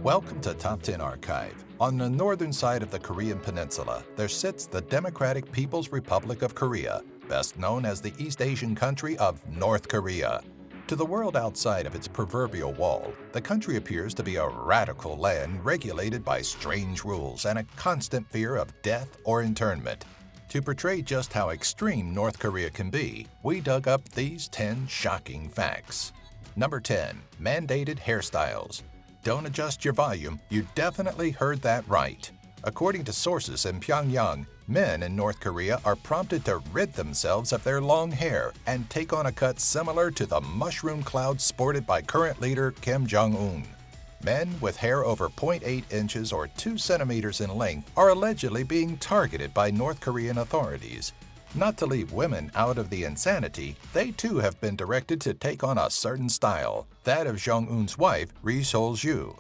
Welcome to Top 10 Archive. On the northern side of the Korean peninsula, there sits the Democratic People's Republic of Korea, best known as the East Asian country of North Korea. To the world outside of its proverbial wall, the country appears to be a radical land regulated by strange rules and a constant fear of death or internment. To portray just how extreme North Korea can be, we dug up these 10 shocking facts. Number 10. Mandated hairstyles. Don't adjust your volume, you definitely heard that right. According to sources in Pyongyang, men in North Korea are prompted to rid themselves of their long hair and take on a cut similar to the mushroom cloud sported by current leader Kim Jong-un. Men with hair over 0.8 inches or 2 centimeters in length are allegedly being targeted by North Korean authorities. Not to leave women out of the insanity, they too have been directed to take on a certain style, that of Jong-un's wife, Ri Sol-ju.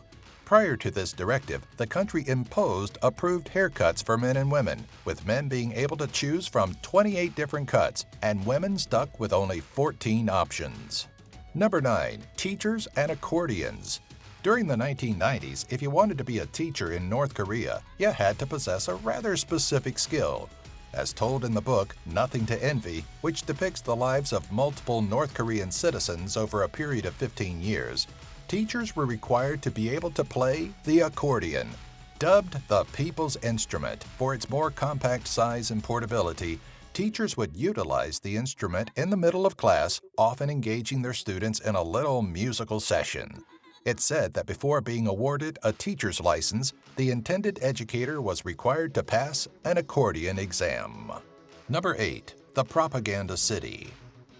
Prior to this directive, the country imposed approved haircuts for men and women, with men being able to choose from 28 different cuts and women stuck with only 14 options. Number 9. Teachers and accordions. During the 1990s, if you wanted to be a teacher in North Korea, you had to possess a rather specific skill. As told in the book Nothing to Envy, which depicts the lives of multiple North Korean citizens over a period of 15 years, teachers were required to be able to play the accordion. Dubbed the people's instrument for its more compact size and portability, teachers would utilize the instrument in the middle of class, often engaging their students in a little musical session. It's said that before being awarded a teacher's license, the intended educator was required to pass an accordion exam. Number 8. The Propaganda City.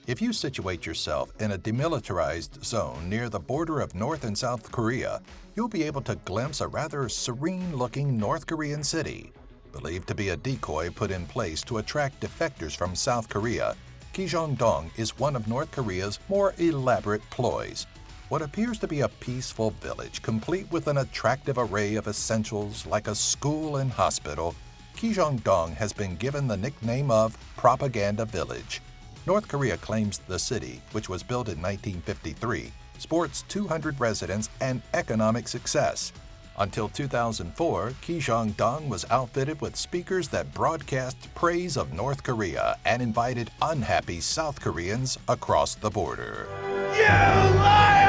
If you situate yourself in a demilitarized zone near the border of North and South Korea, you'll be able to glimpse a rather serene-looking North Korean city. Believed to be a decoy put in place to attract defectors from South Korea, Gyeongdong is one of North Korea's more elaborate ploys. What appears to be a peaceful village complete with an attractive array of essentials like a school and hospital, Gyeongdong has been given the nickname of Propaganda Village. North Korea claims the city, which was built in 1953, sports 200 residents and economic success. Until 2004, Gyeongdong was outfitted with speakers that broadcast praise of North Korea and invited unhappy South Koreans across the border. You liar!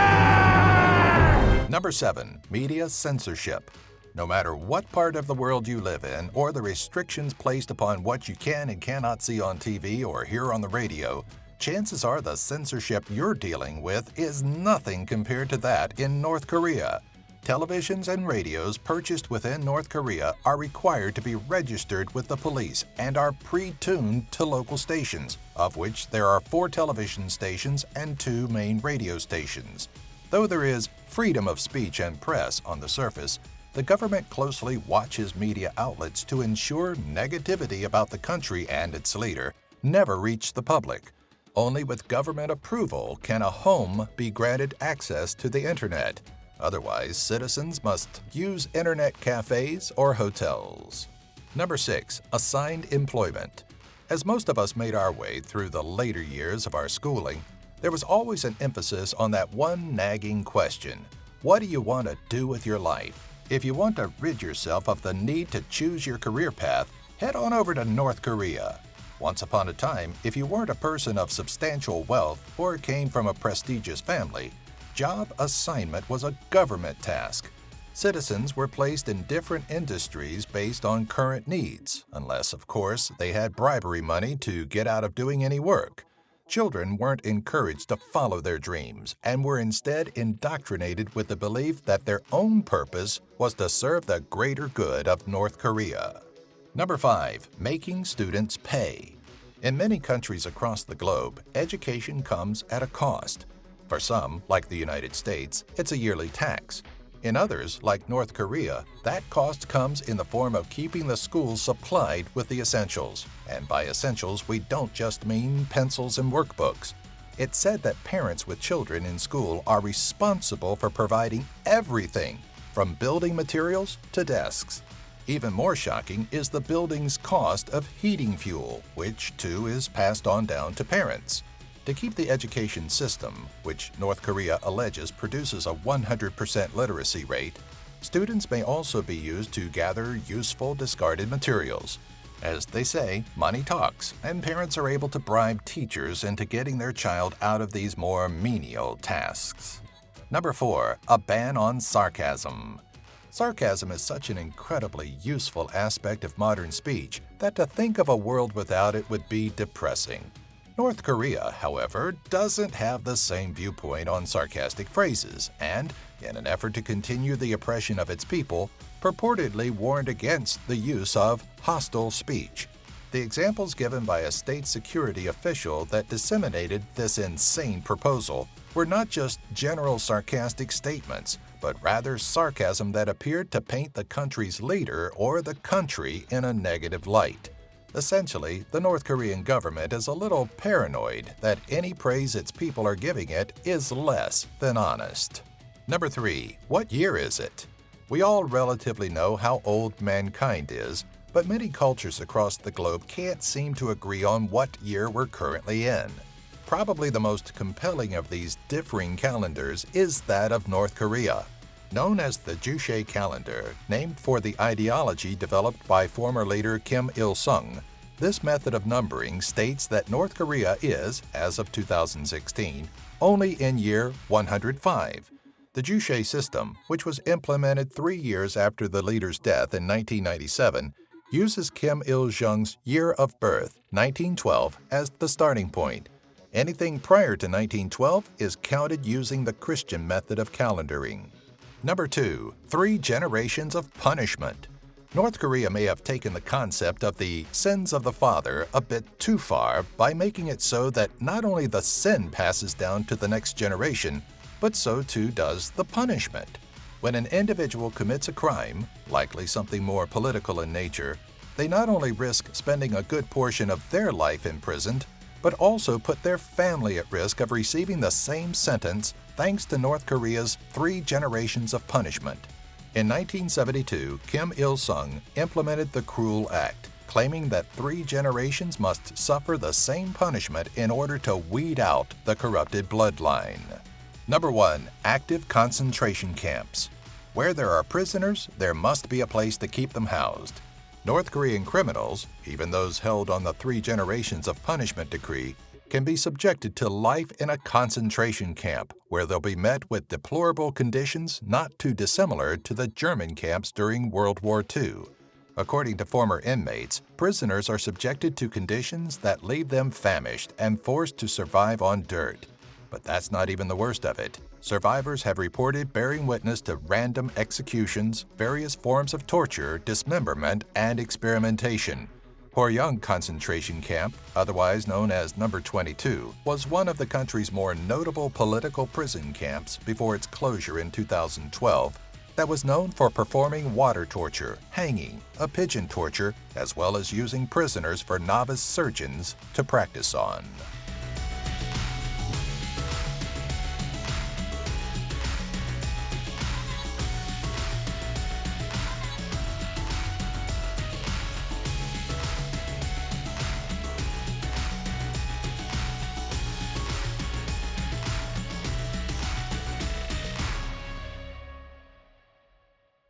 Number 7. Media censorship. No matter what part of the world you live in or the restrictions placed upon what you can and cannot see on TV or hear on the radio, chances are the censorship you're dealing with is nothing compared to that in North Korea. Televisions and radios purchased within North Korea are required to be registered with the police and are pre-tuned to local stations, of which there are 4 television stations and 2 main radio stations. Though there is freedom of speech and press on the surface, the government closely watches media outlets to ensure negativity about the country and its leader never reach the public. Only with government approval can a home be granted access to the internet. Otherwise, citizens must use internet cafes or hotels. Number 6. Assigned employment. As most of us made our way through the later years of our schooling, there was always an emphasis on that one nagging question: what do you want to do with your life? If you want to rid yourself of the need to choose your career path, head on over to North Korea. Once upon a time, if you weren't a person of substantial wealth or came from a prestigious family, job assignment was a government task. Citizens were placed in different industries based on current needs, unless, of course, they had bribery money to get out of doing any work. Children weren't encouraged to follow their dreams and were instead indoctrinated with the belief that their own purpose was to serve the greater good of North Korea. Number 5. Making students pay. In many countries across the globe, education comes at a cost. For some, like the United States, it's a yearly tax. In others, like North Korea, that cost comes in the form of keeping the schools supplied with the essentials. And by essentials, we don't just mean pencils and workbooks. It's said that parents with children in school are responsible for providing everything, from building materials to desks. Even more shocking is the building's cost of heating fuel, which too is passed on down to parents. To keep the education system, which North Korea alleges produces a 100% literacy rate, Students may also be used to gather useful discarded materials. As they say, money talks, and parents are able to bribe teachers into getting their child out of these more menial tasks. Number 4. A ban on sarcasm. Sarcasm is such an incredibly useful aspect of modern speech that to think of a world without it would be depressing. North Korea, however, doesn't have the same viewpoint on sarcastic phrases and, in an effort to continue the oppression of its people, purportedly warned against the use of hostile speech. The examples given by a state security official that disseminated this insane proposal were not just general sarcastic statements, but rather sarcasm that appeared to paint the country's leader or the country in a negative light. Essentially, the North Korean government is a little paranoid that any praise its people are giving it is less than honest. Number 3. What year is it? We all relatively know how old mankind is, but many cultures across the globe can't seem to agree on what year we're currently in. Probably the most compelling of these differing calendars is that of North Korea. Known as the Juche calendar, named for the ideology developed by former leader Kim Il-sung, this method of numbering states that North Korea is, as of 2016, only in year 105. The Juche system, which was implemented 3 years after the leader's death in 1997, uses Kim Il-sung's year of birth, 1912, as the starting point. Anything prior to 1912 is counted using the Christian method of calendaring. Number 2. 3 generations of punishment. North Korea may have taken the concept of the sins of the father a bit too far by making it so that not only the sin passes down to the next generation, but so too does the punishment. When an individual commits a crime, likely something more political in nature, they not only risk spending a good portion of their life imprisoned, but also put their family at risk of receiving the same sentence thanks to North Korea's 3 generations of punishment. In 1972, Kim Il-sung implemented the Cruel Act, claiming that 3 generations must suffer the same punishment in order to weed out the corrupted bloodline. Number 1. Active concentration camps. Where there are prisoners, there must be a place to keep them housed. North Korean criminals, even those held on the 3 generations of punishment decree, can be subjected to life in a concentration camp where they'll be met with deplorable conditions not too dissimilar to the German camps during World War II. According to former inmates, prisoners are subjected to conditions that leave them famished and forced to survive on dirt. But that's not even the worst of it. Survivors have reported bearing witness to random executions, various forms of torture, dismemberment, and experimentation. Horyang concentration camp, otherwise known as Number 22, was one of the country's more notable political prison camps before its closure in 2012 that was known for performing water torture, hanging, a pigeon torture, as well as using prisoners for novice surgeons to practice on.